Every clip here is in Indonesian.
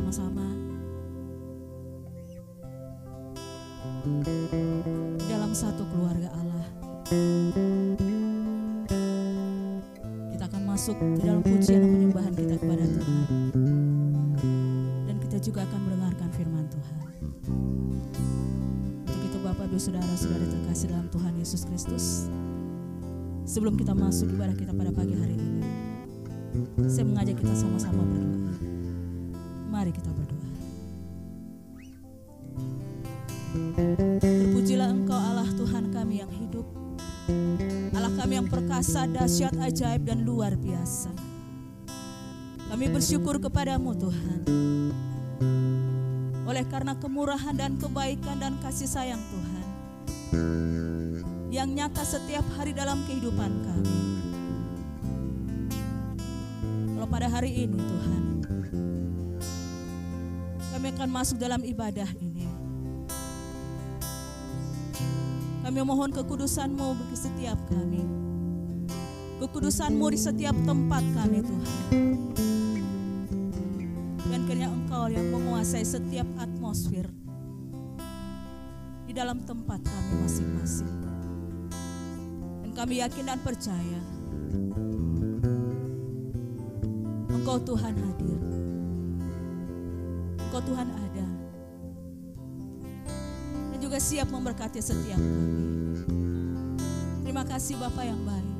bersama-sama dalam satu keluarga Allah. Kita akan masuk ke dalam pujian dan penyembahan kita kepada Tuhan, dan kita juga akan mendengarkan firman Tuhan. Untuk itu Bapak, Ibu, Saudara-saudara terkasih dalam Tuhan Yesus Kristus, sebelum kita masuk ibadah kita pada pagi hari ini, saya mengajak kita sama-sama berdoa. Mari kita berdoa. Terpujilah Engkau Allah Tuhan kami yang hidup, Allah kami yang perkasa, dahsyat, ajaib dan luar biasa. Kami bersyukur kepadamu Tuhan, oleh karena kemurahan dan kebaikan dan kasih sayang Tuhan yang nyata setiap hari dalam kehidupan kami. Kalau pada hari ini Tuhan, kami akan masuk dalam ibadah ini. Kami mohon kekudusan-Mu bagi setiap kami, kekudusan-Mu di setiap tempat kami Tuhan. Dan kiranya Engkau yang menguasai setiap atmosfer di dalam tempat kami masing-masing. Dan kami yakin dan percaya Engkau Tuhan hadir, Engkau Tuhan ada, dan juga siap memberkati setiap kami. Terima kasih Bapa yang baik.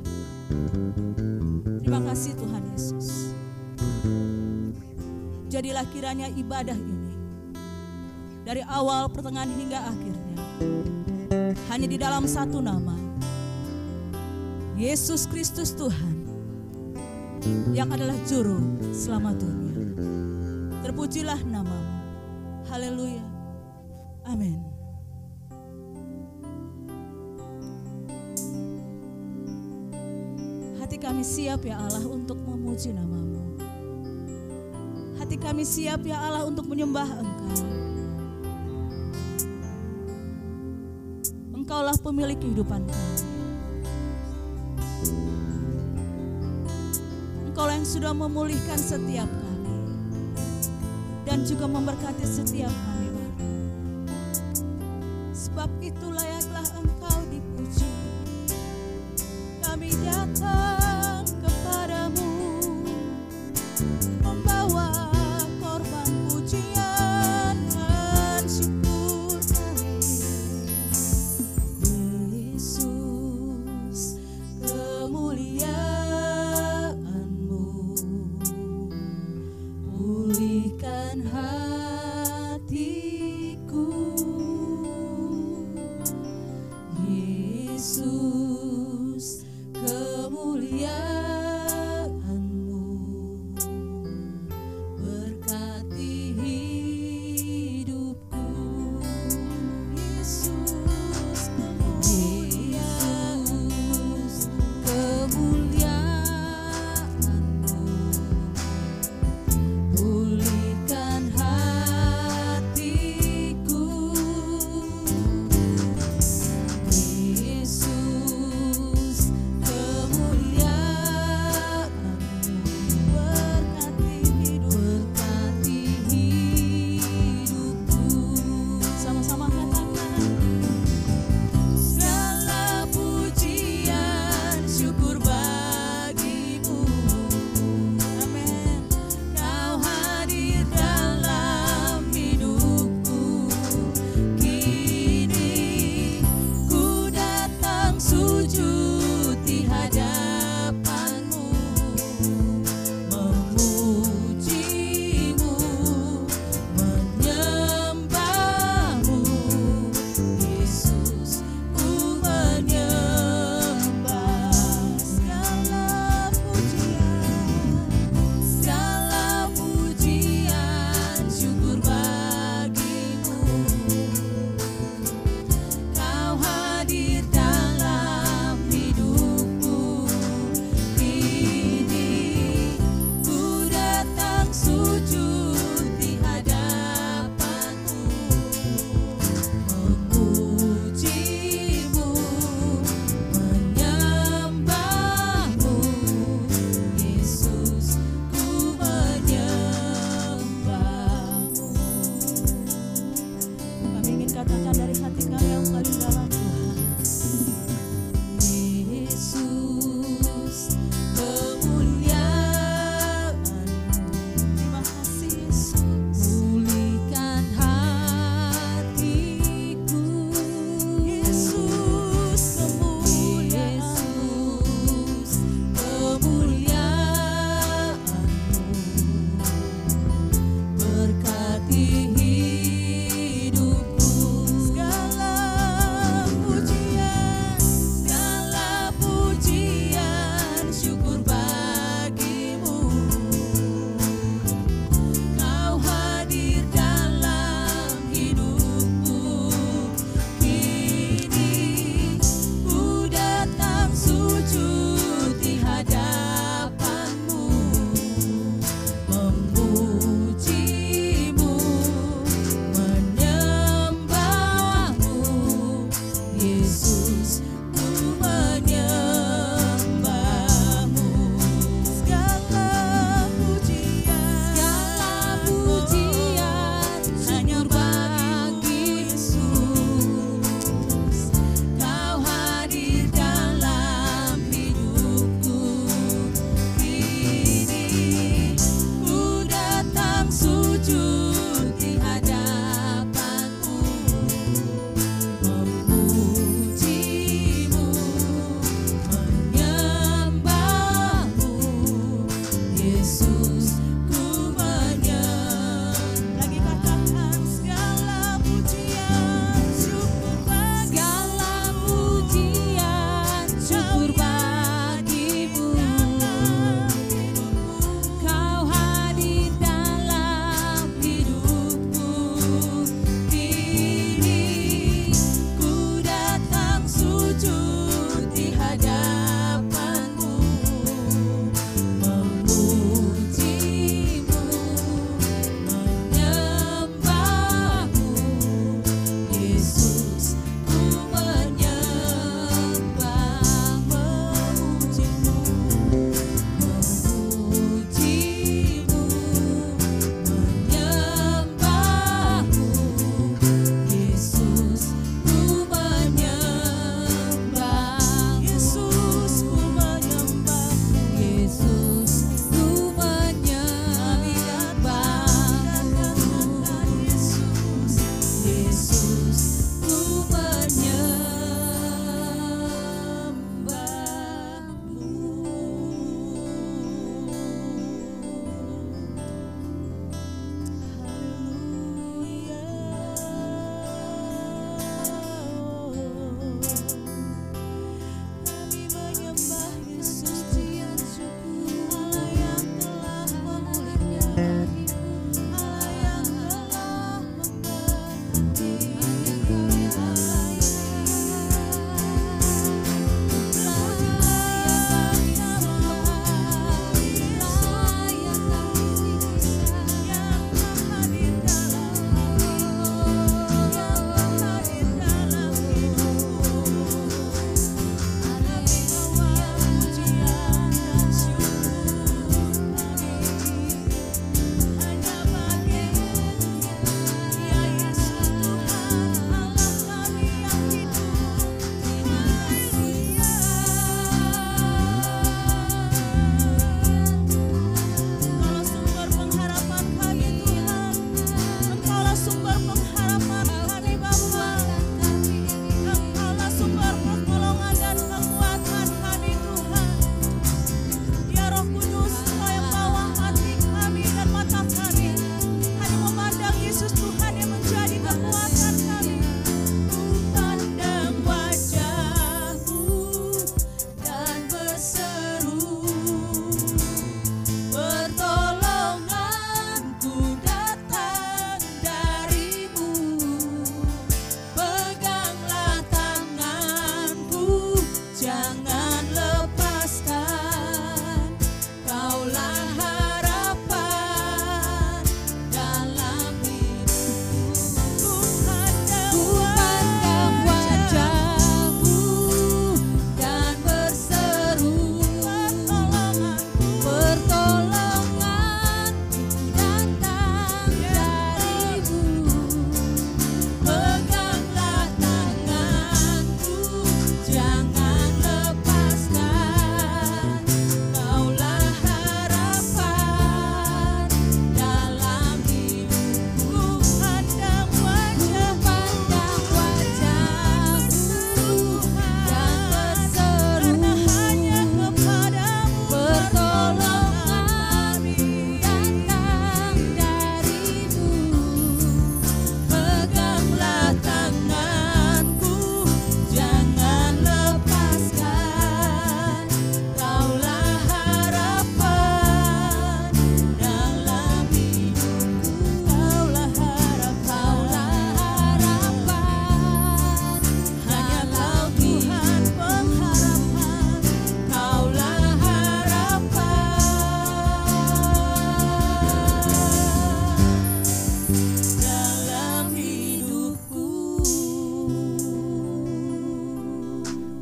Terima kasih Tuhan Yesus. Jadilah kiranya ibadah ini dari awal, pertengahan hingga akhirnya hanya di dalam satu nama, Yesus Kristus Tuhan, yang adalah juru selamat dunia. Terpujilah nama-Mu. Haleluya. Amin. Hati kami siap ya Allah untuk memuji nama-Mu. Hati kami siap ya Allah untuk menyembah Engkau. Engkaulah pemilik kehidupan kami. Engkaulah yang sudah memulihkan setiap kami dan juga memberkati setiap kami Bapa. Sebab itu layaklah Engkau dipuji. Kami datang kepadamu membawa korban pujian dan syukur kami. Yesus, kemuliaan-Mu pulihkan hatiku. Yesus, kemuliaan-Mu berkati hidupku. Yesus, kemuliaan-Mu pulihkan hatiku.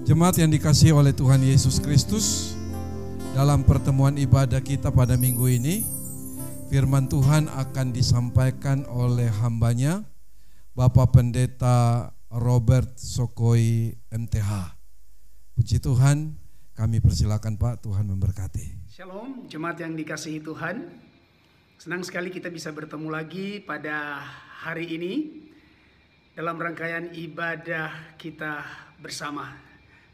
Jemaat yang dikasihi oleh Tuhan Yesus Kristus, dalam pertemuan ibadah kita pada minggu ini, firman Tuhan akan disampaikan oleh hambanya, Bapak Pendeta Robert Sokoi MTH. Puji Tuhan, kami persilakan Pak, Tuhan memberkati. Shalom, jemaat yang dikasihi Tuhan. Senang sekali kita bisa bertemu lagi pada hari ini dalam rangkaian ibadah kita bersama.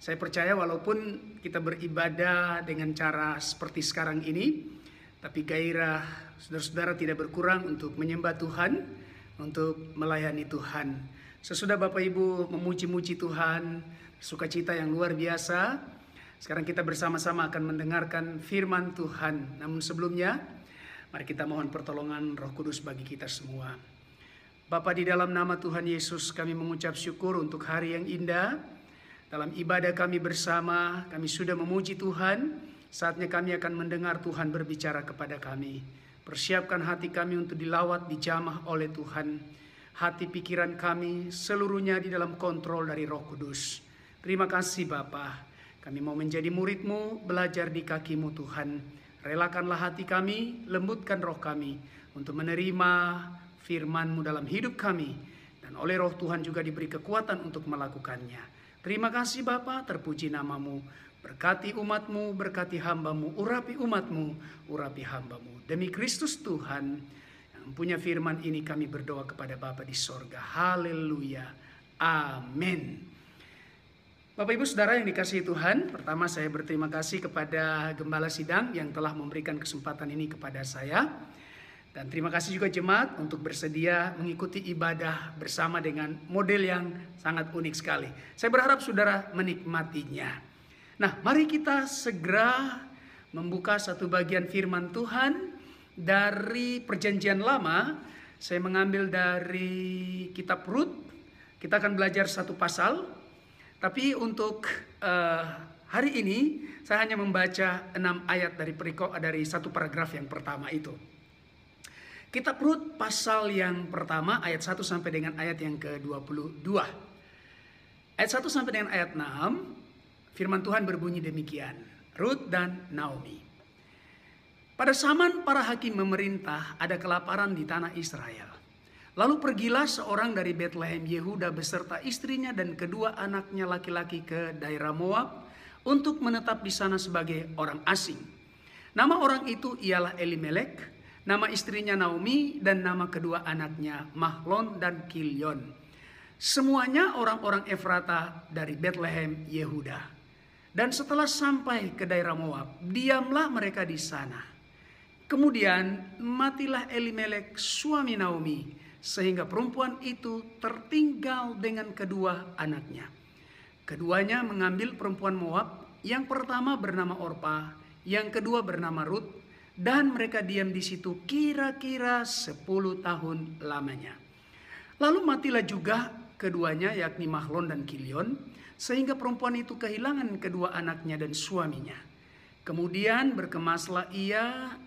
Saya percaya walaupun kita beribadah dengan cara seperti sekarang ini, tapi gairah saudara-saudara tidak berkurang untuk menyembah Tuhan, untuk melayani Tuhan. Sesudah Bapak Ibu memuji-muji Tuhan, sukacita yang luar biasa, sekarang kita bersama-sama akan mendengarkan firman Tuhan. Namun sebelumnya, mari kita mohon pertolongan Roh Kudus bagi kita semua. Bapa, di dalam nama Tuhan Yesus kami mengucap syukur untuk hari yang indah. Dalam ibadah kami bersama, kami sudah memuji Tuhan. Saatnya kami akan mendengar Tuhan berbicara kepada kami. Persiapkan hati kami untuk dilawat, dijamah oleh Tuhan. Hati pikiran kami seluruhnya di dalam kontrol dari Roh Kudus. Terima kasih Bapa. Kami mau menjadi murid-Mu, belajar di kaki-Mu Tuhan. Relakanlah hati kami, lembutkan roh kami untuk menerima firman-Mu dalam hidup kami. Dan oleh roh Tuhan juga diberi kekuatan untuk melakukannya. Terima kasih Bapa, terpuji nama-Mu. Berkati umat-Mu, berkati hamba-Mu, urapi umat-Mu, urapi hamba-Mu. Demi Kristus Tuhan yang punya firman ini kami berdoa kepada Bapa di sorga. Haleluya. Amin. Bapak Ibu Saudara yang dikasihi Tuhan, pertama saya berterima kasih kepada Gembala Sidang yang telah memberikan kesempatan ini kepada saya. Dan terima kasih juga jemaat untuk bersedia mengikuti ibadah bersama dengan model yang sangat unik sekali. Saya berharap saudara menikmatinya. Nah, mari kita segera membuka satu bagian firman Tuhan dari Perjanjian Lama. Saya mengambil dari kitab Rut. Kita akan belajar satu pasal. Tapi untuk hari ini saya hanya membaca 6 ayat dari satu paragraf yang pertama itu. Kitab Rut pasal yang pertama ayat 1 sampai dengan ayat yang ke-22. Ayat 1 sampai dengan ayat 6, firman Tuhan berbunyi demikian. Rut dan Naomi. Pada zaman para hakim memerintah, ada kelaparan di tanah Israel. Lalu pergilah seorang dari Betlehem Yehuda beserta istrinya dan kedua anaknya laki-laki ke daerah Moab untuk menetap di sana sebagai orang asing. Nama orang itu ialah Elimelek, nama istrinya Naomi, dan nama kedua anaknya Mahlon dan Kilion. Semuanya orang-orang Efrata dari Betlehem Yehuda. Dan setelah sampai ke daerah Moab, diamlah mereka di sana. Kemudian matilah Elimelek suami Naomi, sehingga perempuan itu tertinggal dengan kedua anaknya. Keduanya mengambil perempuan Moab, yang pertama bernama Orpa, yang kedua bernama Rut, dan mereka diam di situ kira-kira 10 tahun lamanya. Lalu matilah juga keduanya, yakni Mahlon dan Kilion, sehingga perempuan itu kehilangan kedua anaknya dan suaminya. Kemudian berkemaslah ia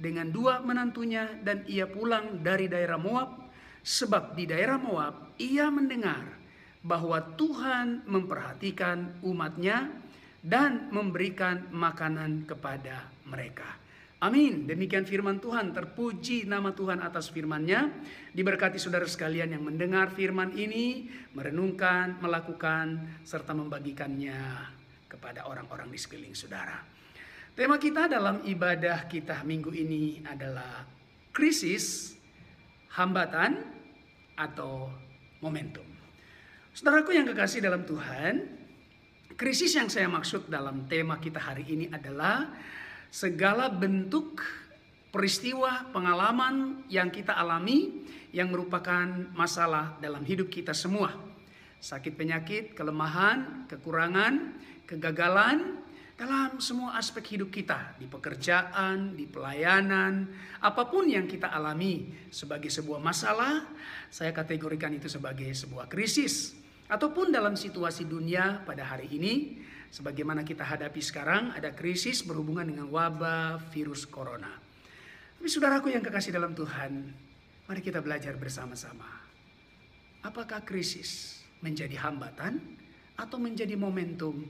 dengan dua menantunya, dan ia pulang dari daerah Moab. Sebab di daerah Moab ia mendengar bahwa Tuhan memperhatikan umatnya dan memberikan makanan kepada mereka. Amin. Demikian firman Tuhan. Terpuji nama Tuhan atas firman-Nya. Diberkati saudara sekalian yang mendengar firman ini, merenungkan, melakukan, serta membagikannya kepada orang-orang di sekeliling saudara. Tema kita dalam ibadah kita minggu ini adalah krisis, hambatan, atau momentum. Saudaraku yang kekasih dalam Tuhan, krisis yang saya maksud dalam tema kita hari ini adalah segala bentuk peristiwa pengalaman yang kita alami yang merupakan masalah dalam hidup kita semua. Sakit penyakit, kelemahan, kekurangan, kegagalan, dalam semua aspek hidup kita, di pekerjaan, di pelayanan, apapun yang kita alami sebagai sebuah masalah, saya kategorikan itu sebagai sebuah krisis. Ataupun dalam situasi dunia pada hari ini, sebagaimana kita hadapi sekarang, ada krisis berhubungan dengan wabah virus corona. Tapi saudaraku yang kekasih dalam Tuhan, mari kita belajar bersama-sama. Apakah krisis menjadi hambatan atau menjadi momentum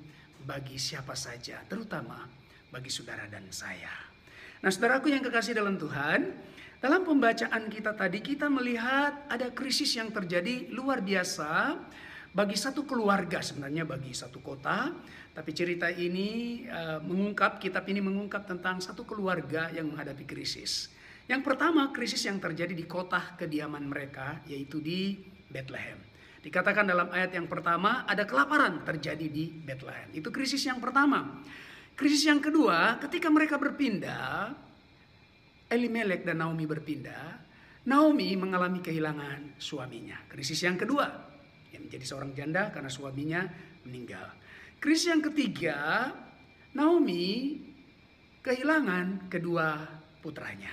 bagi siapa saja, terutama bagi saudara dan saya. Nah, saudaraku yang kekasih dalam Tuhan, dalam pembacaan kita tadi kita melihat ada krisis yang terjadi luar biasa bagi satu keluarga, sebenarnya bagi satu kota. Tapi cerita ini kitab ini mengungkap tentang satu keluarga yang menghadapi krisis. Yang pertama, krisis yang terjadi di kota kediaman mereka, yaitu di Bethlehem. Dikatakan dalam ayat yang pertama, ada kelaparan terjadi di Bethlehem. Itu krisis yang pertama. Krisis yang kedua, ketika mereka berpindah, Elimelek dan Naomi berpindah, Naomi mengalami kehilangan suaminya. Krisis yang kedua, yang menjadi seorang janda karena suaminya meninggal. Krisis yang ketiga, Naomi kehilangan kedua putranya.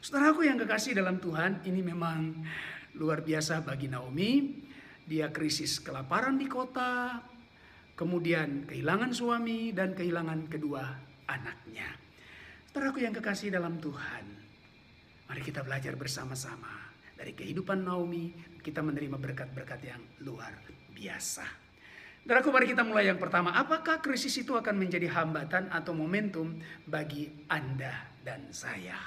Saudaraku yang kekasih dalam Tuhan, ini memang luar biasa bagi Naomi. Dia krisis kelaparan di kota, kemudian kehilangan suami dan kehilangan kedua anaknya. Saudaraku yang kekasih dalam Tuhan, mari kita belajar bersama-sama dari kehidupan Naomi. Kita menerima berkat-berkat yang luar biasa. Saudaraku, mari kita mulai yang pertama. Apakah krisis itu akan menjadi hambatan atau momentum bagi Anda dan saya?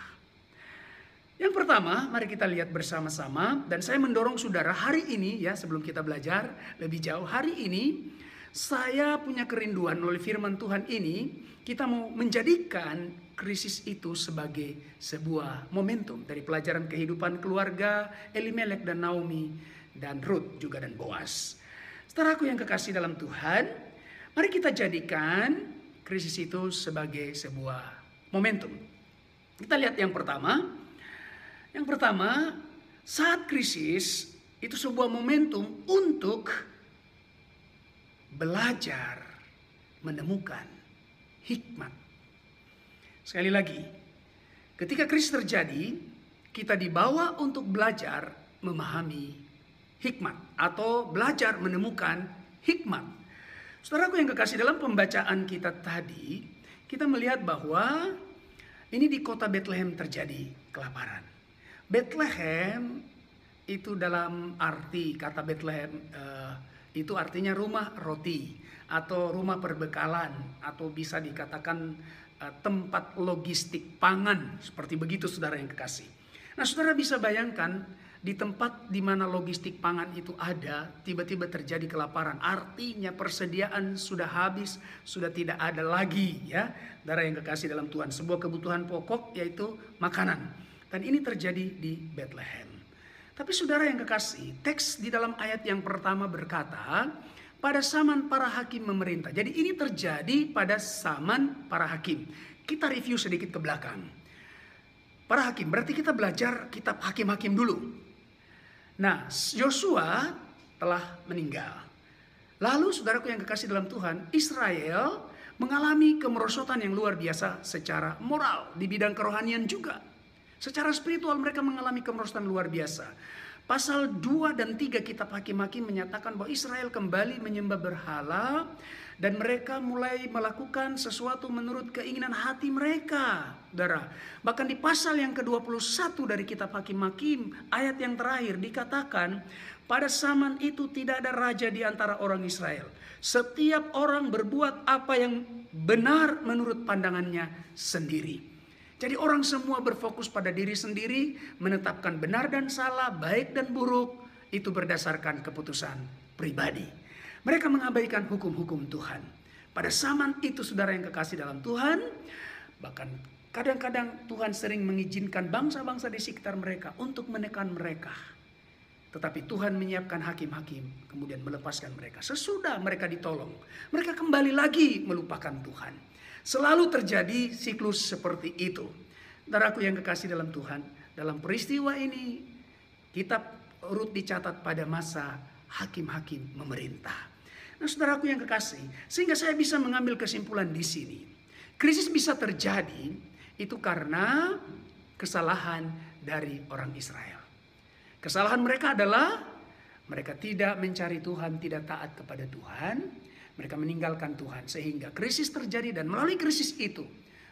Yang pertama, mari kita lihat bersama-sama. Dan saya mendorong saudara hari ini, ya, sebelum kita belajar lebih jauh, hari ini saya punya kerinduan melalui firman Tuhan ini, kita mau menjadikan krisis itu sebagai sebuah momentum dari pelajaran kehidupan keluarga Elimelek dan Naomi dan Ruth juga dan Boaz. Saudaraku yang kekasih dalam Tuhan, mari kita jadikan krisis itu sebagai sebuah momentum. Kita lihat yang pertama. Yang pertama, saat krisis itu sebuah momentum untuk belajar menemukan hikmat. Sekali lagi, ketika krisis terjadi, kita dibawa untuk belajar memahami hikmat atau belajar menemukan hikmat. Saudaraku yang kekasih, dalam pembacaan kita tadi, kita melihat bahwa ini di kota Bethlehem terjadi kelaparan. Bethlehem itu dalam arti kata Bethlehem itu artinya rumah roti atau rumah perbekalan atau bisa dikatakan tempat logistik pangan, seperti begitu saudara yang kekasih. Nah, saudara bisa bayangkan di tempat di mana logistik pangan itu ada, tiba-tiba terjadi kelaparan. Artinya persediaan sudah habis, sudah tidak ada lagi, ya. Saudara yang kekasih dalam Tuhan, sebuah kebutuhan pokok yaitu makanan. Dan ini terjadi di Bethlehem. Tapi saudara yang kekasih, teks di dalam ayat yang pertama berkata, pada zaman para hakim memerintah. Jadi ini terjadi pada zaman para hakim. Kita review sedikit ke belakang. Para hakim, berarti kita belajar kitab hakim-hakim dulu. Nah, Yosua telah meninggal. Lalu saudaraku yang kekasih dalam Tuhan, Israel mengalami kemerosotan yang luar biasa secara moral, di bidang kerohanian juga. Secara spiritual mereka mengalami kemerosotan luar biasa. Pasal 2 dan 3 kitab Hakim-Hakim menyatakan bahwa Israel kembali menyembah berhala dan mereka mulai melakukan sesuatu menurut keinginan hati mereka. Saudara, bahkan di pasal yang ke-21 dari kitab Hakim-Hakim, ayat yang terakhir dikatakan, pada zaman itu tidak ada raja di antara orang Israel. Setiap orang berbuat apa yang benar menurut pandangannya sendiri. Jadi orang semua berfokus pada diri sendiri, menetapkan benar dan salah, baik dan buruk, itu berdasarkan keputusan pribadi. Mereka mengabaikan hukum-hukum Tuhan. Pada zaman itu saudara yang kekasih dalam Tuhan, bahkan kadang-kadang Tuhan sering mengizinkan bangsa-bangsa di sekitar mereka untuk menekan mereka. Tetapi Tuhan menyiapkan hakim-hakim, kemudian melepaskan mereka. Sesudah mereka ditolong, mereka kembali lagi melupakan Tuhan. Selalu terjadi siklus seperti itu. Saudaraku yang kekasih dalam Tuhan, dalam peristiwa ini kitab Rut dicatat pada masa hakim-hakim memerintah. Nah, saudaraku yang kekasih, sehingga saya bisa mengambil kesimpulan di sini. Krisis bisa terjadi itu karena kesalahan dari orang Israel. Kesalahan mereka adalah mereka tidak mencari Tuhan, tidak taat kepada Tuhan. Mereka meninggalkan Tuhan sehingga krisis terjadi dan melalui krisis itu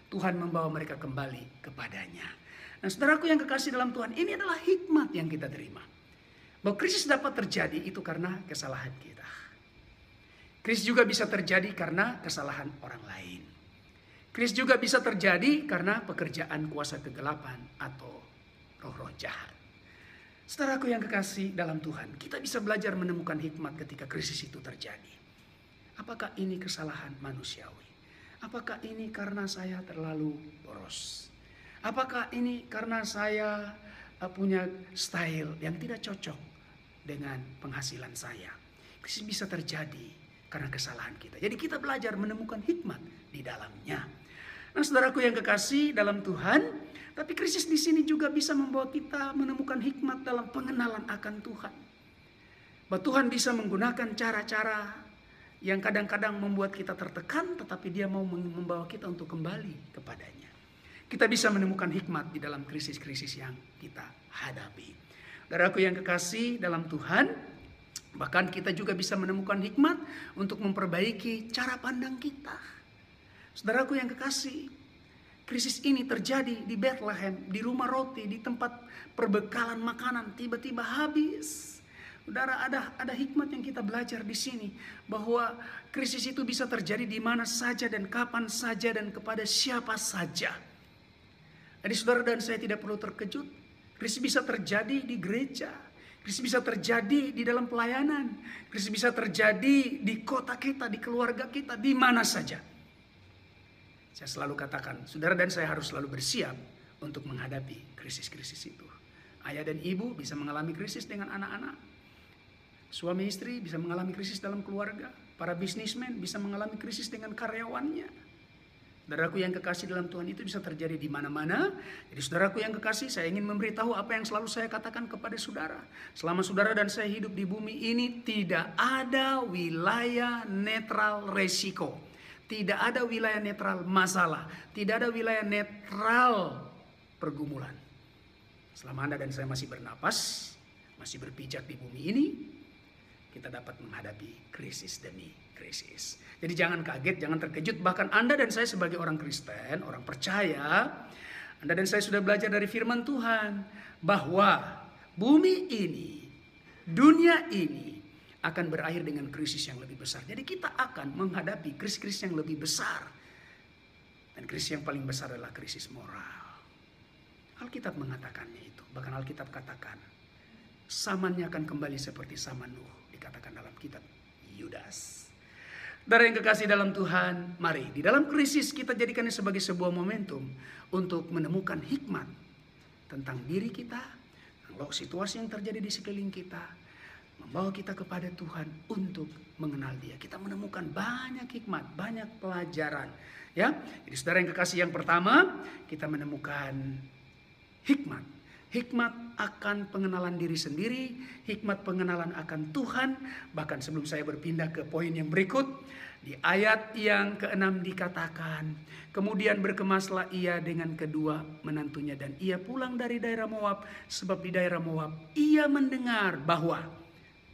Tuhan membawa mereka kembali kepadanya. Nah, saudaraku yang kekasih dalam Tuhan, ini adalah hikmat yang kita terima. Bahwa krisis dapat terjadi itu karena kesalahan kita. Krisis juga bisa terjadi karena kesalahan orang lain. Krisis juga bisa terjadi karena pekerjaan kuasa kegelapan atau roh-roh jahat. Saudaraku yang kekasih dalam Tuhan, kita bisa belajar menemukan hikmat ketika krisis itu terjadi. Apakah ini kesalahan manusiawi? Apakah ini karena saya terlalu boros? Apakah ini karena saya punya style yang tidak cocok dengan penghasilan saya? Krisis bisa terjadi karena kesalahan kita. Jadi kita belajar menemukan hikmat di dalamnya. Nah, saudaraku yang kekasih dalam Tuhan, tapi krisis di sini juga bisa membawa kita menemukan hikmat dalam pengenalan akan Tuhan. Bahwa Tuhan bisa menggunakan cara-cara yang kadang-kadang membuat kita tertekan, tetapi Dia mau membawa kita untuk kembali kepadanya. Kita bisa menemukan hikmat di dalam krisis-krisis yang kita hadapi. Saudaraku yang kekasih dalam Tuhan, bahkan kita juga bisa menemukan hikmat untuk memperbaiki cara pandang kita. Saudaraku yang kekasih, krisis ini terjadi di Bethlehem, di rumah roti, di tempat perbekalan makanan tiba-tiba habis. Saudara, ada hikmat yang kita belajar di sini, bahwa krisis itu bisa terjadi di mana saja dan kapan saja dan kepada siapa saja. Jadi saudara dan saya tidak perlu terkejut. Krisis bisa terjadi di gereja, krisis bisa terjadi di dalam pelayanan, krisis bisa terjadi di kota kita, di keluarga kita, di mana saja. Saya selalu katakan, saudara dan saya harus selalu bersiap untuk menghadapi krisis-krisis itu. Ayah dan ibu bisa mengalami krisis dengan anak-anak. Suami istri bisa mengalami krisis dalam keluarga. Para bisnismen bisa mengalami krisis dengan karyawannya. Saudaraku yang kekasih dalam Tuhan, itu bisa terjadi di mana-mana. Jadi saudaraku yang kekasih, saya ingin memberitahu apa yang selalu saya katakan kepada saudara. Selama saudara dan saya hidup di bumi ini, tidak ada wilayah netral resiko. Tidak ada wilayah netral masalah. Tidak ada wilayah netral pergumulan. Selama Anda dan saya masih bernapas, masih berpijak di bumi ini, kita dapat menghadapi krisis demi krisis. Jadi jangan kaget, jangan terkejut. Bahkan Anda dan saya sebagai orang Kristen, orang percaya, Anda dan saya sudah belajar dari firman Tuhan bahwa bumi ini, dunia ini akan berakhir dengan krisis yang lebih besar. Jadi kita akan menghadapi krisis-krisis yang lebih besar. Dan krisis yang paling besar adalah krisis moral. Alkitab mengatakannya itu. Bahkan Alkitab katakan, zamannya akan kembali seperti zaman Nuh. Dikatakan dalam kitab Yudas. Saudara yang kekasih dalam Tuhan, mari di dalam krisis kita jadikannya sebagai sebuah momentum untuk menemukan hikmat tentang diri kita, tentang situasi yang terjadi di sekeliling kita, membawa kita kepada Tuhan untuk mengenal Dia. Kita menemukan banyak hikmat, banyak pelajaran. Ya, jadi saudara yang kekasih, yang pertama kita menemukan hikmat. Hikmat akan pengenalan diri sendiri, hikmat pengenalan akan Tuhan. Bahkan sebelum saya berpindah ke poin yang berikut, di ayat yang ke-6 dikatakan, kemudian berkemaslah ia dengan kedua menantunya dan ia pulang dari daerah Moab, sebab di daerah Moab ia mendengar bahwa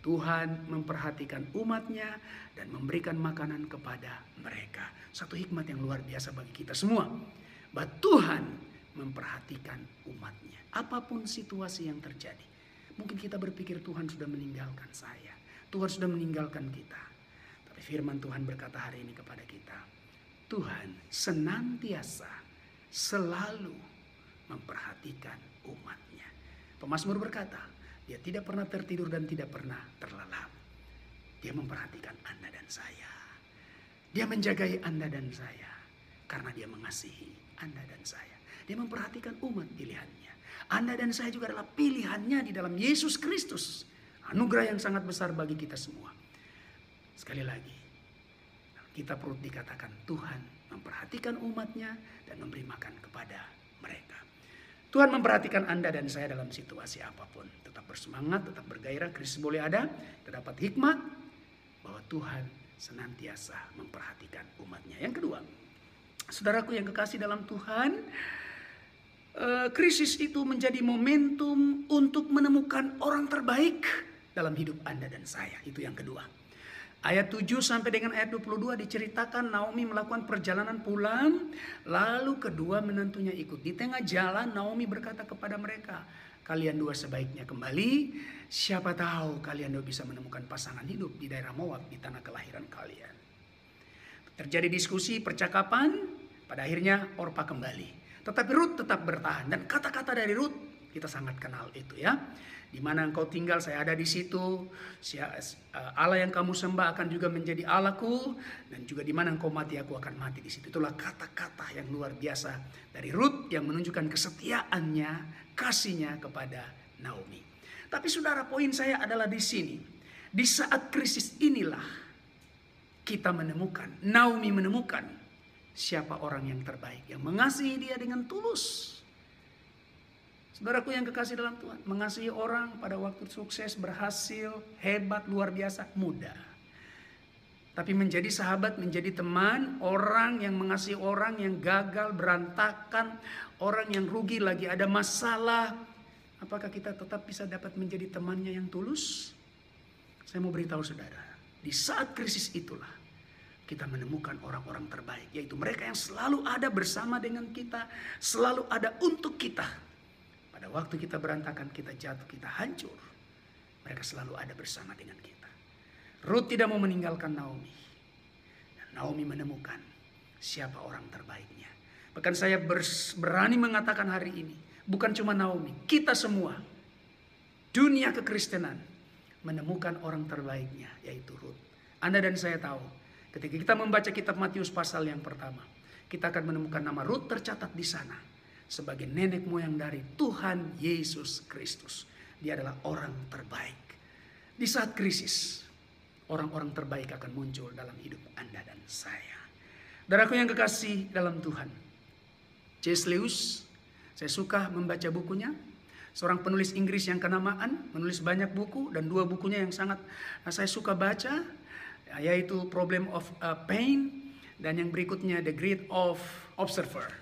Tuhan memperhatikan umatnya dan memberikan makanan kepada mereka. Satu hikmat yang luar biasa bagi kita semua, bahwa Tuhan memperhatikan umatnya. Apapun situasi yang terjadi. Mungkin kita berpikir Tuhan sudah meninggalkan saya, Tuhan sudah meninggalkan kita. Tapi firman Tuhan berkata hari ini kepada kita, Tuhan senantiasa selalu memperhatikan umatnya. Pemazmur berkata, Dia tidak pernah tertidur dan tidak pernah terlelap. Dia memperhatikan Anda dan saya. Dia menjagai Anda dan saya karena Dia mengasihi Anda dan saya. Dia memperhatikan umat pilihannya. Anda dan saya juga adalah pilihannya di dalam Yesus Kristus. Anugerah yang sangat besar bagi kita semua. Sekali lagi, kita perlu dikatakan Tuhan memperhatikan umatnya dan memberi makan kepada mereka. Tuhan memperhatikan Anda dan saya dalam situasi apapun. Tetap bersemangat, tetap bergairah, krisis boleh ada. Terdapat hikmat bahwa Tuhan senantiasa memperhatikan umatnya. Yang kedua, saudaraku yang kekasih dalam Tuhan, krisis itu menjadi momentum untuk menemukan orang terbaik dalam hidup Anda dan saya. Itu yang kedua. Ayat 7 sampai dengan ayat 22 diceritakan Naomi melakukan perjalanan pulang, lalu kedua menantunya ikut. Di tengah jalan Naomi berkata kepada mereka, kalian dua sebaiknya kembali. Siapa tahu kalian dua bisa menemukan pasangan hidup di daerah Moab, di tanah kelahiran kalian. Terjadi diskusi, percakapan, pada akhirnya Orpa kembali. Tetapi Rut tetap bertahan, dan kata-kata dari Rut kita sangat kenal itu ya. Di mana engkau tinggal, saya ada di situ. Allah yang kamu sembah akan juga menjadi Allahku, dan juga di mana engkau mati, aku akan mati di situ. Itulah kata-kata yang luar biasa dari Rut yang menunjukkan kesetiaannya, kasihnya kepada Naomi. Tapi saudara, poin saya adalah di sini. Di saat krisis inilah kita menemukan, Naomi menemukan siapa orang yang terbaik, yang mengasihi dia dengan tulus. Saudaraku yang kekasih dalam Tuhan, mengasihi orang pada waktu sukses, berhasil, hebat, luar biasa, mudah. Tapi menjadi sahabat, menjadi teman, orang yang mengasihi orang yang gagal, berantakan, orang yang rugi, lagi ada masalah, apakah kita tetap bisa dapat menjadi temannya yang tulus? Saya mau beritahu saudara, di saat krisis itulah kita menemukan orang-orang terbaik, yaitu mereka yang selalu ada bersama dengan kita, selalu ada untuk kita. Pada waktu kita berantakan, kita jatuh, kita hancur, mereka selalu ada bersama dengan kita. Rut tidak mau meninggalkan Naomi, dan Naomi menemukan siapa orang terbaiknya. Bahkan saya berani mengatakan hari ini, bukan cuma Naomi, kita semua, dunia kekristenan menemukan orang terbaiknya, yaitu Rut. Anda dan saya tahu, ketika kita membaca kitab Matius pasal yang pertama, kita akan menemukan nama Rut tercatat di sana sebagai nenek moyang dari Tuhan Yesus Kristus. Dia adalah orang terbaik. Di saat krisis, orang-orang terbaik akan muncul dalam hidup Anda dan saya. Saudaraku yang kekasih dalam Tuhan, C.S. Lewis, saya suka membaca bukunya. Seorang penulis Inggris yang kenamaan, menulis banyak buku, dan dua bukunya yang sangat saya suka baca, yaitu Problem of Pain, dan yang berikutnya The Great of Observer.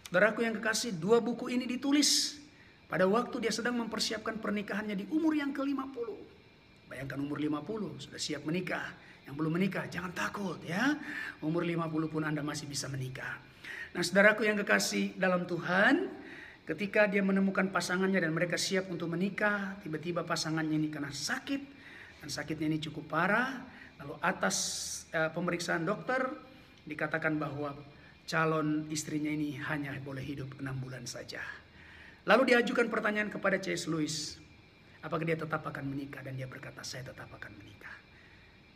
Saudaraku yang kekasih, dua buku ini ditulis pada waktu dia sedang mempersiapkan pernikahannya di umur yang ke-50. Bayangkan umur 50, sudah siap menikah. Yang belum menikah, jangan takut ya. Umur 50 pun Anda masih bisa menikah. Nah saudaraku yang kekasih dalam Tuhan, ketika dia menemukan pasangannya dan mereka siap untuk menikah, tiba-tiba pasangannya ini kena sakit, dan sakitnya ini cukup parah. Lalu atas pemeriksaan dokter dikatakan bahwa calon istrinya ini hanya boleh hidup 6 bulan saja. Lalu diajukan pertanyaan kepada C.S. Lewis, apakah dia tetap akan menikah? Dan dia berkata, saya tetap akan menikah.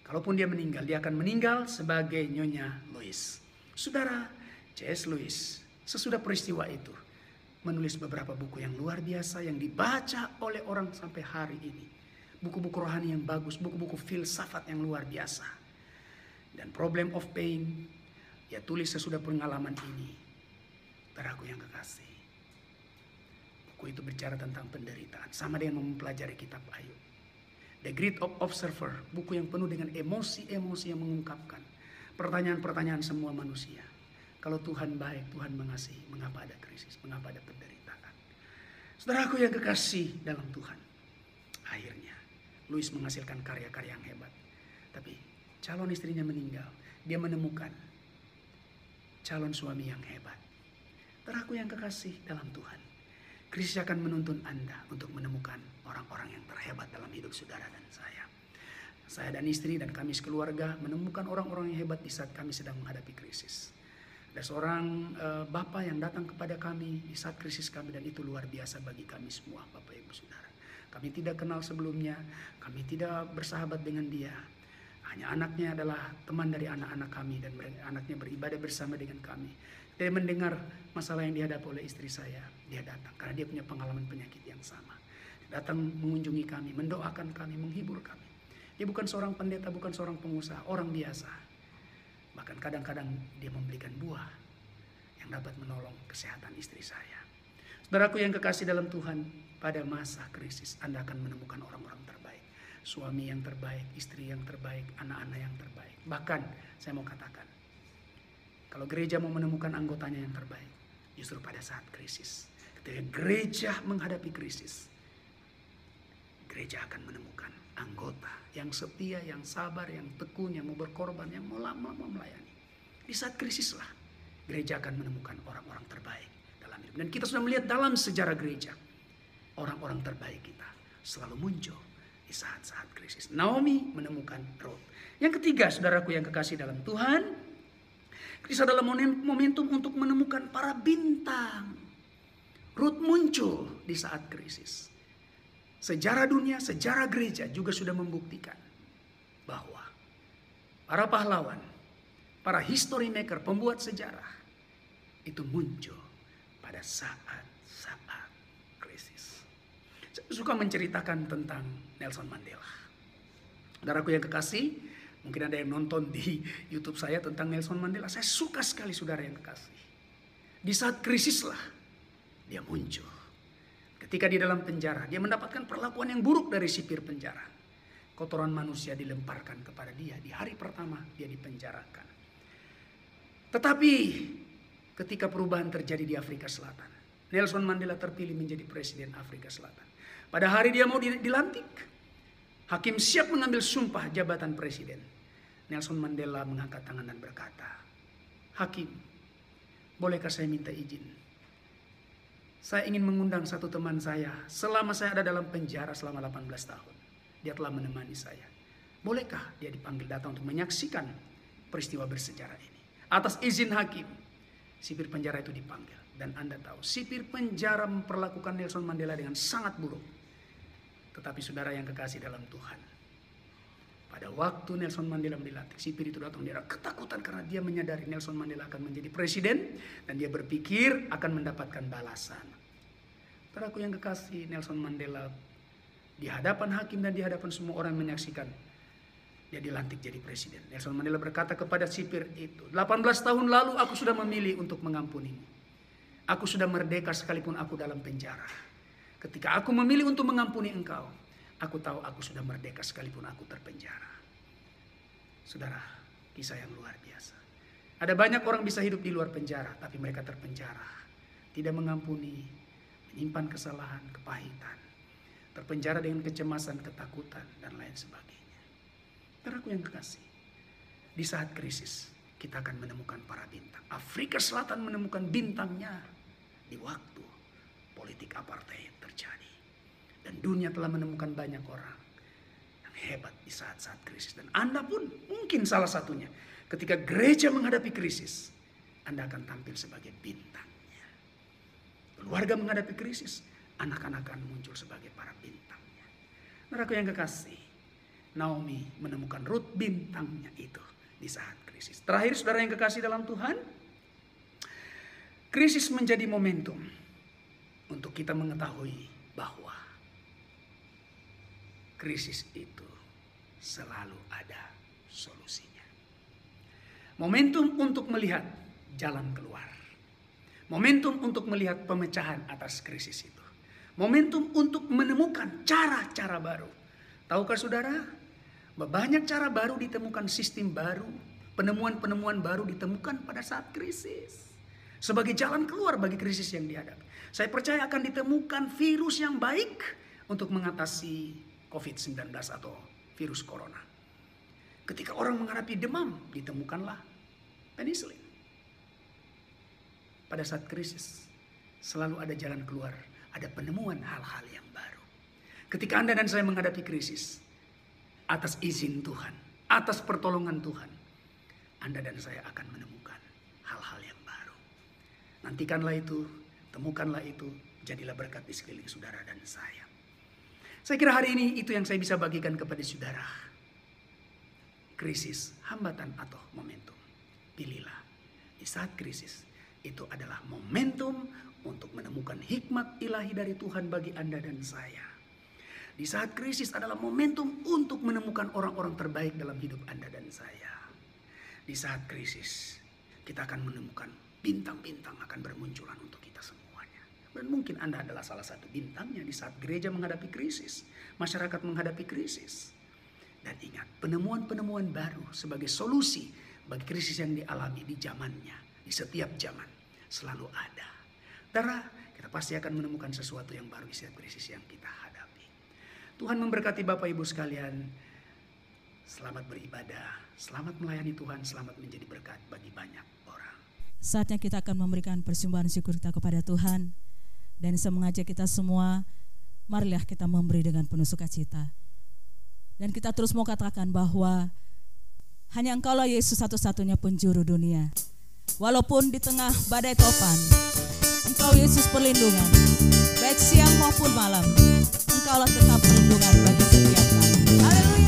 Kalaupun dia meninggal, dia akan meninggal sebagai Nyonya Lewis. Saudara, C.S. Lewis sesudah peristiwa itu menulis beberapa buku yang luar biasa yang dibaca oleh orang sampai hari ini. Buku-buku rohani yang bagus, buku-buku filsafat yang luar biasa. Dan Problem of Pain, dia tulis sesudah pengalaman ini. Saudaraku yang kekasih, buku itu bicara tentang penderitaan, sama dengan mempelajari kitab Ayub. The Great of Observer, buku yang penuh dengan emosi-emosi yang mengungkapkan pertanyaan-pertanyaan semua manusia. Kalau Tuhan baik, Tuhan mengasihi, mengapa ada krisis, mengapa ada penderitaan? Saudaraku yang kekasih dalam Tuhan, akhirnya Lewis menghasilkan karya-karya yang hebat. Tapi calon istrinya meninggal, dia menemukan calon suami yang hebat. Saudaraku yang kekasih dalam Tuhan, krisis akan menuntun Anda untuk menemukan orang-orang yang terhebat dalam hidup saudara dan saya. Saya dan istri dan kami sekeluarga menemukan orang-orang yang hebat di saat kami sedang menghadapi krisis. Ada seorang bapak yang datang kepada kami di saat krisis kami, dan itu luar biasa bagi kami semua, Bapak Ibu Saudara. Kami tidak kenal sebelumnya, kami tidak bersahabat dengan dia. Hanya anaknya adalah teman dari anak-anak kami, dan anaknya beribadah bersama dengan kami. Dia mendengar masalah yang dihadapi oleh istri saya, dia datang karena dia punya pengalaman penyakit yang sama. Dia datang mengunjungi kami, mendoakan kami, menghibur kami. Dia bukan seorang pendeta, bukan seorang pengusaha, orang biasa. Bahkan kadang-kadang dia memberikan buah yang dapat menolong kesehatan istri saya. Saudaraku yang kekasih dalam Tuhan, pada masa krisis Anda akan menemukan orang-orang terbaik. Suami yang terbaik, istri yang terbaik, anak-anak yang terbaik. Bahkan saya mau katakan, kalau gereja mau menemukan anggotanya yang terbaik, justru pada saat krisis. Ketika gereja menghadapi krisis, gereja akan menemukan anggota yang setia, yang sabar, yang tekun, yang mau berkorban, yang mau lama-lama melayani. Di saat krisislah gereja akan menemukan orang-orang terbaik dalam hidup. Dan kita sudah melihat dalam sejarah gereja, orang-orang terbaik kita selalu muncul di saat-saat krisis. Naomi menemukan Ruth. Yang ketiga, saudaraku yang kekasih dalam Tuhan, krisis adalah momentum untuk menemukan para bintang. Ruth muncul di saat krisis. Sejarah dunia, sejarah gereja juga sudah membuktikan bahwa para pahlawan, para history maker, pembuat sejarah itu muncul pada saat-saat krisis. Saya suka menceritakan tentang Nelson Mandela. Saudaraku yang kekasih, mungkin ada yang nonton di YouTube saya tentang Nelson Mandela. Saya suka sekali saudara yang kekasih. Di saat krisislah dia muncul. Ketika di dalam penjara, dia mendapatkan perlakuan yang buruk dari sipir penjara. Kotoran manusia dilemparkan kepada dia. Di hari pertama dia dipenjarakan. Tetapi ketika perubahan terjadi di Afrika Selatan, Nelson Mandela terpilih menjadi presiden Afrika Selatan. Pada hari dia mau dilantik, hakim siap mengambil sumpah jabatan presiden. Nelson Mandela mengangkat tangan dan berkata, "Hakim, bolehkah saya minta izin? Saya ingin mengundang satu teman saya selama saya ada dalam penjara selama 18 tahun. Dia telah menemani saya. Bolehkah dia dipanggil datang untuk menyaksikan peristiwa bersejarah ini?" Atas izin hakim, sipir penjara itu dipanggil. Dan Anda tahu, sipir penjara memperlakukan Nelson Mandela dengan sangat buruk. Tetapi saudara yang kekasih dalam Tuhan, pada waktu Nelson Mandela dilantik, sipir itu datang, dia ketakutan karena dia menyadari Nelson Mandela akan menjadi presiden dan dia berpikir akan mendapatkan balasan. Saudaraku yang kekasih, Nelson Mandela di hadapan hakim dan di hadapan semua orang menyaksikan dia dilantik jadi presiden. Nelson Mandela berkata kepada sipir itu, 18 tahun lalu aku sudah memilih untuk mengampunimu. Aku sudah merdeka sekalipun aku dalam penjara. Ketika aku memilih untuk mengampuni engkau, aku tahu aku sudah merdeka sekalipun aku terpenjara. Saudara, kisah yang luar biasa. Ada banyak orang bisa hidup di luar penjara, tapi mereka terpenjara. Tidak mengampuni, menyimpan kesalahan, kepahitan. Terpenjara dengan kecemasan, ketakutan, dan lain sebagainya. Saudaraku yang kekasih, di saat krisis kita akan menemukan para bintang. Afrika Selatan menemukan bintangnya di waktu politik apartheid terjadi. Dan dunia telah menemukan banyak orang yang hebat di saat-saat krisis. Dan Anda pun mungkin salah satunya. Ketika gereja menghadapi krisis, Anda akan tampil sebagai bintangnya. Keluarga menghadapi krisis, anak-anak akan muncul sebagai para bintangnya. Saudaraku yang kekasih, Naomi menemukan Ruth bintangnya itu di saat krisis. Terakhir saudara yang kekasih dalam Tuhan, krisis menjadi momentum untuk kita mengetahui bahwa krisis itu selalu ada solusinya. Momentum untuk melihat jalan keluar. Momentum untuk melihat pemecahan atas krisis itu. Momentum untuk menemukan cara-cara baru. Tahukah saudara? Banyak cara baru ditemukan, sistem baru, penemuan-penemuan baru ditemukan pada saat krisis. Sebagai jalan keluar bagi krisis yang dihadapi. Saya percaya akan ditemukan virus yang baik untuk mengatasi COVID-19 atau virus corona. Ketika orang menghadapi demam, ditemukanlah penicillin. Pada saat krisis, selalu ada jalan keluar, ada penemuan hal-hal yang baru. Ketika Anda dan saya menghadapi krisis, atas izin Tuhan, atas pertolongan Tuhan, Anda dan saya akan menemukan hal-hal yang baru. Nantikanlah itu, temukanlah itu, jadilah berkat di sekeliling saudara dan saya. Saya kira hari ini itu yang saya bisa bagikan kepada saudara. Krisis, hambatan atau momentum. Pilihlah di saat krisis, itu adalah momentum untuk menemukan hikmat ilahi dari Tuhan bagi Anda dan saya. Di saat krisis adalah momentum untuk menemukan orang-orang terbaik dalam hidup Anda dan saya. Di saat krisis, kita akan menemukan bintang-bintang akan bermunculan untuk kita semuanya. Dan mungkin Anda adalah salah satu bintangnya di saat gereja menghadapi krisis, masyarakat menghadapi krisis. Dan ingat, penemuan-penemuan baru sebagai solusi bagi krisis yang dialami di zamannya, di setiap zaman, selalu ada. Saudara, kita pasti akan menemukan sesuatu yang baru di setiap krisis yang kita hadapi. Tuhan memberkati Bapak Ibu sekalian. Selamat beribadah, selamat melayani Tuhan, selamat menjadi berkat bagi banyak orang. Saatnya kita akan memberikan persembahan syukur kita kepada Tuhan. Dan saya mengajak kita semua marilah kita memberi dengan penuh sukacita. Dan kita terus mau katakan bahwa hanya Engkaulah Yesus satu-satunya penjuru dunia. Walaupun di tengah badai topan, Engkau Yesus perlindungan, baik siang maupun malam. Engkaulah tetap perlindungan bagi setiap kami. Haleluya.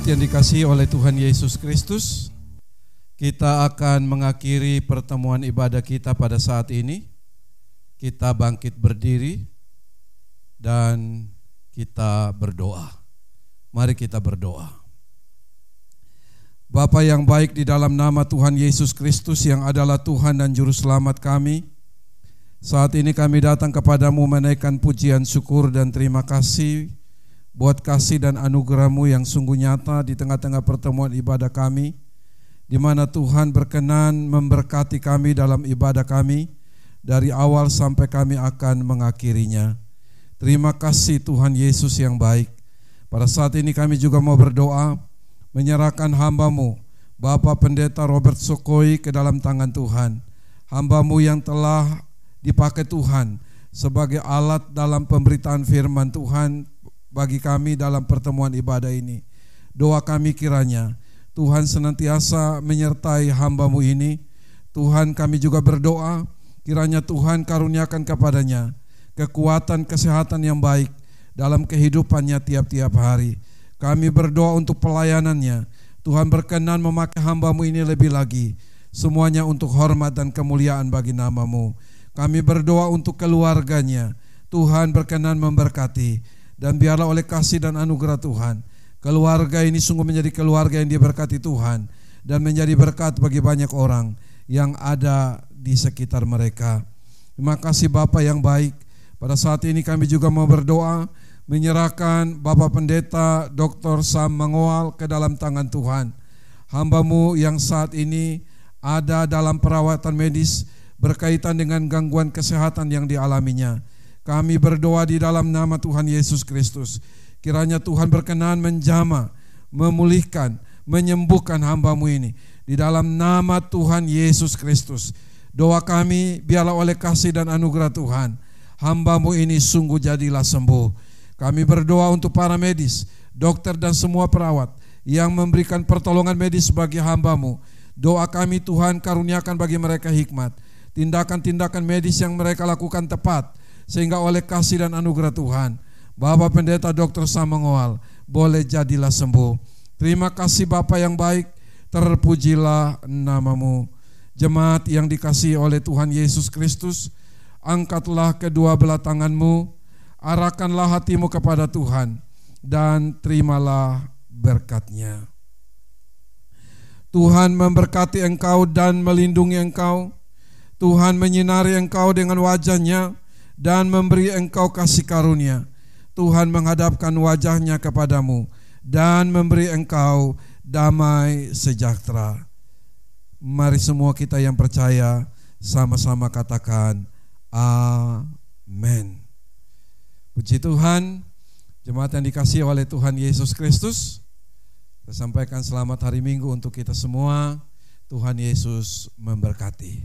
Yang dikasihi oleh Tuhan Yesus Kristus, kita akan mengakhiri pertemuan ibadah kita pada saat ini. Kita bangkit berdiri dan kita berdoa. Mari kita berdoa. Bapa yang baik, di dalam nama Tuhan Yesus Kristus yang adalah Tuhan dan Juru Selamat kami, saat ini kami datang kepadamu menaikkan pujian, syukur dan terima kasih buat kasih dan anugerah-Mu yang sungguh nyata di tengah-tengah pertemuan ibadah kami, di mana Tuhan berkenan memberkati kami dalam ibadah kami, dari awal sampai kami akan mengakhirinya. Terima kasih Tuhan Yesus yang baik. Pada saat ini kami juga mau berdoa, menyerahkan hamba-Mu, Bapak Pendeta Robert Sokoi ke dalam tangan Tuhan. Hamba-Mu yang telah dipakai Tuhan sebagai alat dalam pemberitaan firman Tuhan bagi kami dalam pertemuan ibadah ini. Doa kami kiranya Tuhan senantiasa menyertai hamba-Mu ini. Tuhan, kami juga berdoa kiranya Tuhan karuniakan kepadanya kekuatan, kesehatan yang baik dalam kehidupannya tiap-tiap hari. Kami berdoa untuk pelayanannya. Tuhan berkenan memakai hamba-Mu ini lebih lagi, semuanya untuk hormat dan kemuliaan bagi nama-Mu. Kami berdoa untuk keluarganya. Tuhan berkenan memberkati. Dan biarlah oleh kasih dan anugerah Tuhan, keluarga ini sungguh menjadi keluarga yang diberkati Tuhan dan menjadi berkat bagi banyak orang yang ada di sekitar mereka. Terima kasih Bapa yang baik. Pada saat ini kami juga mau berdoa, menyerahkan Bapak Pendeta Dr. Sam Mangoal ke dalam tangan Tuhan. Hamba-Mu yang saat ini ada dalam perawatan medis berkaitan dengan gangguan kesehatan yang dialaminya. Kami berdoa di dalam nama Tuhan Yesus Kristus. Kiranya Tuhan berkenan menjamah, memulihkan, menyembuhkan hamba-Mu ini. Di dalam nama Tuhan Yesus Kristus. Doa kami biarlah oleh kasih dan anugerah Tuhan, hamba-Mu ini sungguh jadilah sembuh. Kami berdoa untuk para medis, dokter dan semua perawat yang memberikan pertolongan medis bagi hamba-Mu. Doa kami Tuhan karuniakan bagi mereka hikmat. tindakan-tindakan medis yang mereka lakukan tepat, sehingga oleh kasih dan anugerah Tuhan, Bapak Pendeta Dr. Samangoal boleh jadilah sembuh. Terima kasih Bapa yang baik, terpujilah namamu. Jemaat yang dikasihi oleh Tuhan Yesus Kristus, angkatlah kedua belah tanganmu, arahkanlah hatimu kepada Tuhan, dan terimalah berkat-Nya. Tuhan memberkati engkau dan melindungi engkau. Tuhan menyinari engkau dengan wajah-Nya dan memberi engkau kasih karunia. Tuhan menghadapkan wajah-Nya kepadamu dan memberi engkau damai sejahtera. Mari semua kita yang percaya sama-sama katakan amin. Puji Tuhan. Jemaat yang dikasihi oleh Tuhan Yesus Kristus, saya sampaikan selamat hari Minggu untuk kita semua. Tuhan Yesus memberkati.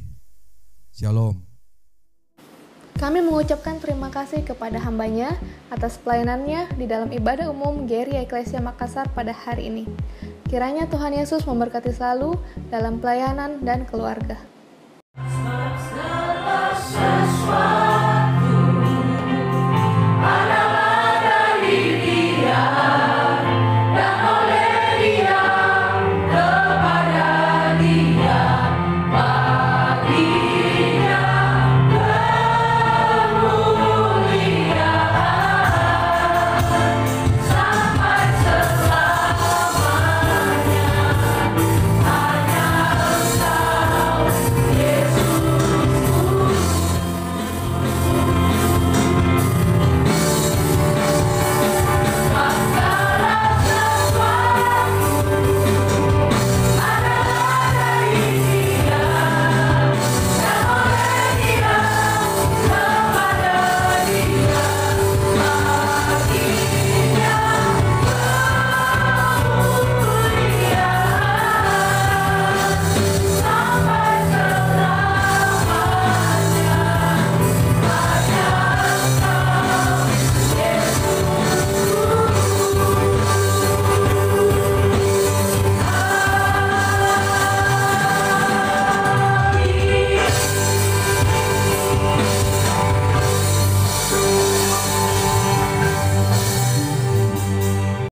Shalom. Kami mengucapkan terima kasih kepada hamba-Nya atas pelayanannya di dalam ibadah umum Gereja Eklesia Makassar pada hari ini. Kiranya Tuhan Yesus memberkati selalu dalam pelayanan dan keluarga.